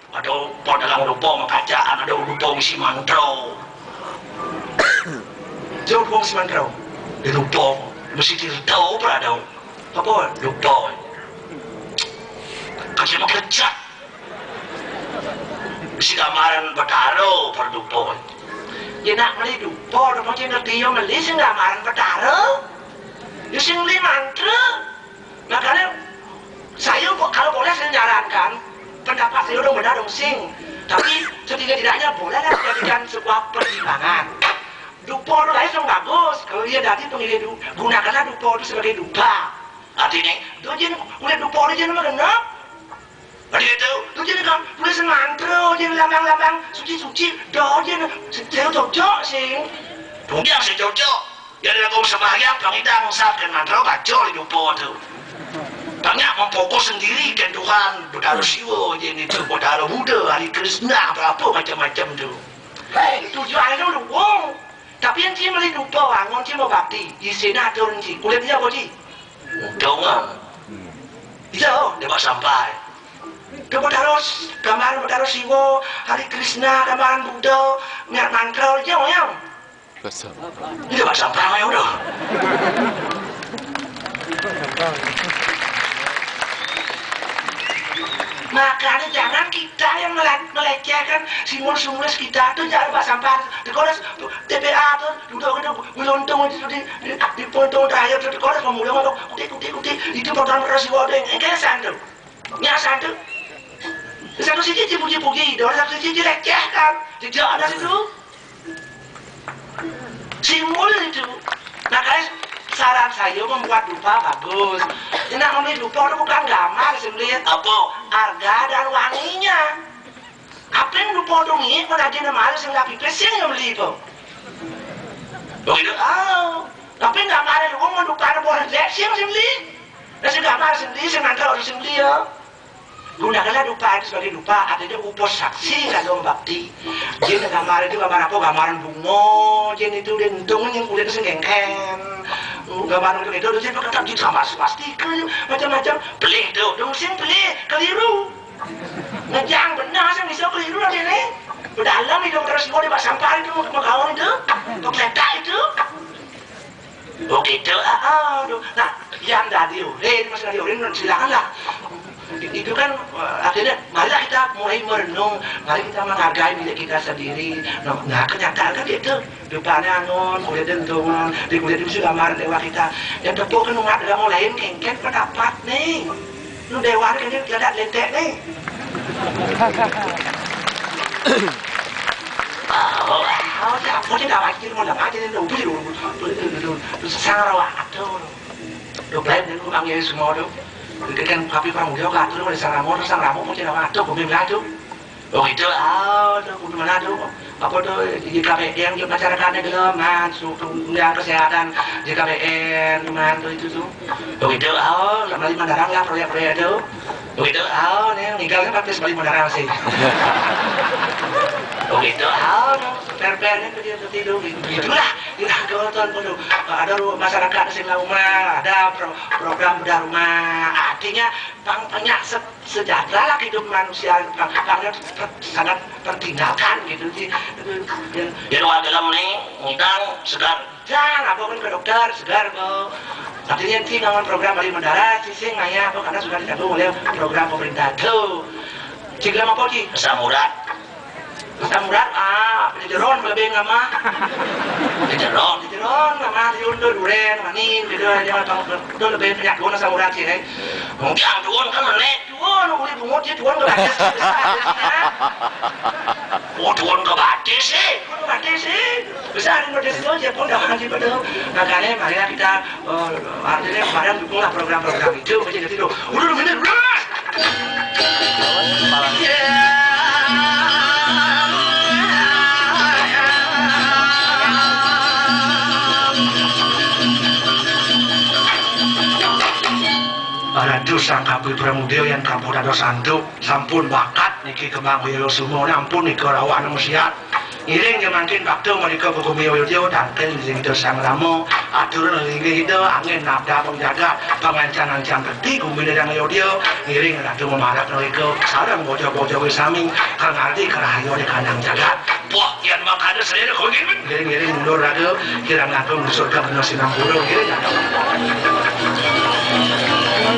ada dalam dupo makajaan, ada dupo misi mantro. Jauh dupo misi mantro. Di dupo mesti tahu berada. Apa dupo? Kasih mau kerja. Mesti gamaran bertaro per dupo. Jadi nak meli dupo, dupo je ngerti yo meli sing gamaran bertaro. Yo sing li mantra. Makanya saya kalau boleh saya nyarankan pendapat saya dong benar dong sing, tapi setidak-tidaknya bolehlah dijadikan sebuah pertimbangan. Dupo itu lain yang bagus. Kalau dia tadi pemilih gunakanlah dupo itu sebagai dupa. Artinya, tu je kulit dupo itu je nama genap. Jadi itu, tu je kan tulis mantra, je lambang-lambang suci-suci, doa je saya cocok sing. Yang saya cocok. Jadi aku sembahyang pangidang sabkan mantra baca di dupo itu. Banyak memfokus sendiri kan Tuhan, Bodhara Siwa, jadi itu Bodhara Buddha, Hari Krishna, berapa macam-macam tu. Tujuan itu dukung. Tapi yang dia meli dupa, angon dia mau bakti, isina tu nanti, kulitnya apa sih? Dong ah. Iya, dia bawa sampai. Dia gambaran Bodhara Siwa, Hari Krishna, gambaran Buddha, niat mantra, dia yang. Dia bawa sampai udah. Makanya jangan kita yang melecehkan simbol-simbol kita tuh jangan bahas sampah. Dikoras TPA tuh duduk meluntung di pontung terakhir tuh dikoras pemulung untuk kuti itu program Siwa deh. Kayak santu, santu. Satu sisi puji-puji, dua satu sisi lecehkan. Tidak ada itu simbol itu. Makanya saran saya membuat dupa bagus. Tidak memilih dupa itu bukan gambar sebenarnya. Apa? Harga dan wanginya. Apa yang dupa itu nih? Kalau ada nama harus nggak pipes yang beli itu. Begitu? Tapi gambar itu mau dupa itu boleh lihat sih yang beli. Dan si gambar sendiri, si mantra orang sendiri ya. Gunakanlah dupa itu sebagai dupa, artinya upos saksi kalau bakti. Jadi gambar itu gambar apa? Gambaran bunga, jadi itu dentung yang kulit itu sengkengken. Gambaran itu dia pakai di gambar swastika macam-macam. Pelih tu, dong sing pelih, keliru. Ngejang benar sih bisa keliru nanti ni. Berdalam itu terus mau dibawa sampah itu mau kawan itu, mau letak itu. Oh gitu, nah yang tadi masih tadi silakanlah. Itu kan akhirnya marilah kita mulai merenung, mari kita menghargai diri kita sendiri. Nah kenyataan kan itu depannya anon, kulit dentungan, di kulit itu sudah marah dewa kita. Yang tepuk kan umat agama lain kengken pendapat nih. Nu dewa kan dia tidak lentek nih. Aku tidak wakil mau dapat jadi dulu sangat rawat tuh. Dok lain dengan kami semua tuh. Kan kapi pramudia ka atur wala sang ramo mo tinawa ato kung bimlado. O ito kung manado apa tuh di KPN di masyarakat negara yang kesehatan di KPN gimana tuh itu tuh. O ito lagi mandarang lah proyek-proyek itu. O ito nih ninggalin pakai sebalik mandarang sih. O ito perpernya ke dia tidur itulah kalau tuh ada masyarakat di rumah ada program bedah rumah artinya banyak sejahtera lah hidup manusia karena sangat tertinggalkan gitu sih jadi warga dalam nih ngidang segar jangan apa pun ke dokter segar kok artinya nanti dengan program balik mendarat sih ngaya kok karena sudah didukung oleh program pemerintah tuh cik lama apa cik Samurat di jeron lebih ngama di jeron ngama diundur duren manin gitu aja udah lebih banyak duan samurat sih mungkin duan kan menek duan boleh bungut sih duan kebatis duan kebatis sih besar di model itu aja pun jangan dibetul makanya mari kita artinya kemarin dukunglah program-program itu jadi itu udah bener Aduh sang kabeh pramudia yang kampung dados sanduk sampun bakat niki kembang hoyo sumo ampun niki rawan musiat Ngiring yang makin waktu mereka bukumi audio danten di sini sang ramo aturan lagi itu angin nabda penjaga pengancanan jam peti kumi dengan audio ngiring ratu memarak mereka sarang bojo-bojo wisami karena arti kerahayu di kandang jagat wah yang makanya saya kau ngiring mundur raga kira ngaku surga penuh sinang burung ngiring